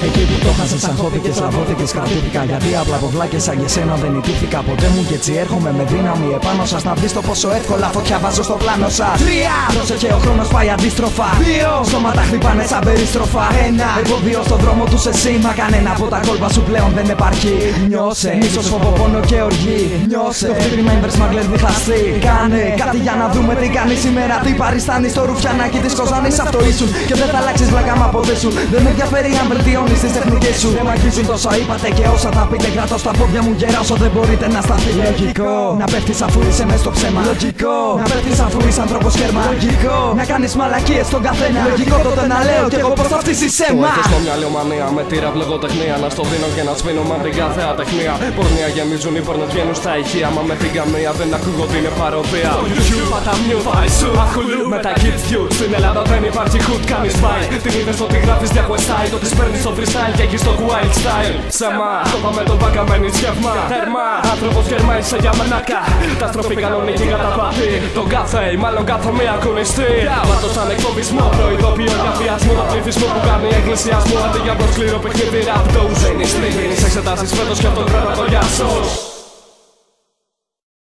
Εκεί που το χάσες αγχώθηκες, λαβώθηκες, κρατήθηκα. Γιατί απλά από βλάκες σαν και σένα δεν ιτήθηκα ποτέ μου. Κι έτσι έρχομαι με δύναμη επάνω σας. Να δεις το πόσο εύκολα φωτιά βάζω στο πλάνο σας. 3. Πρόσεχε, ο χρόνος πάει αντίστροφα. 2. Στόματα χτυπάνε σαν περίστροφα. 1. Εμπόδιο στο δρόμο τους εσύ. Μα κανένα από τα κόλπα σου πλέον δεν επαρκεί. Νιώσε, μίσος, φόβο, πόνο και οργή. Νιώσε, το χτύπημα members μαγκλες διχαστεί. Κάνε κάτι για να δούμε τι κάνεις σήμερα. Τι παριστάνεις στο ρουφιανάκι της Κοζάνης. Αυτό ήσουν και δεν θα αλλάξεις βλάκα μα ποτέ σου. Δεν με ενδιαφέρει αν βελτιώνεις τις τεχνικές σου. Δεν μ' αγγίζουν τόσα είπατε και όσα θα πείτε. Κρατώ στα πόδια μου γερά όσο δεν μπορείτε να σταθείτε. Λογικό να πέφτεις αφού είσαι μες στο ψέμα. Λογικό να πέφτεις αφού είσαι άνθρωπος χέρμα. Λογικό να κάνεις μαλακίες στον καθένα. Λογικό τότε να λέω κι εγώ πως θα φτύσεις αίμα. Έχω στο μυαλό μανία με τύρα βλεγοτεχνία. Να στο δίνω και να σβήνω μα την κάθε ατεχνία. Πορνεία γεμίζουν οι πορνες βγαίνουν στα ηχεία. Μα με την καμία δεν ακούγονται είναι παροδία. Το YouTube παταμιού φάισου αχουλού με τα kids you. Στην Ελλάδα δεν υπάρχει hood κάνεις file. Την είδες ότι γράφεις διαχωριστάει. Το της παίρνεις στο freestyle και έχεις το wild style. Σεμά, το πάμε τον μπάκα μένεις γεύμα. Τέρμα, άνθρωπος γερμά είσαι για μενάκα. Τα στροφή κανονική καταπάθη. Τον κάθε ή μάλλον κάθε μία κουνιστή. Μάτω σαν εκφοβισμό, προειδοποιώ για βιασμό. Πληθυσμό που κάνει εκκλησιασμό. Αντί για το σκληρό παιχνίδι rap dose. Δεν είναι στρίγγινες εξετάσεις φέτος και αυτόν κράτα το γεια σου.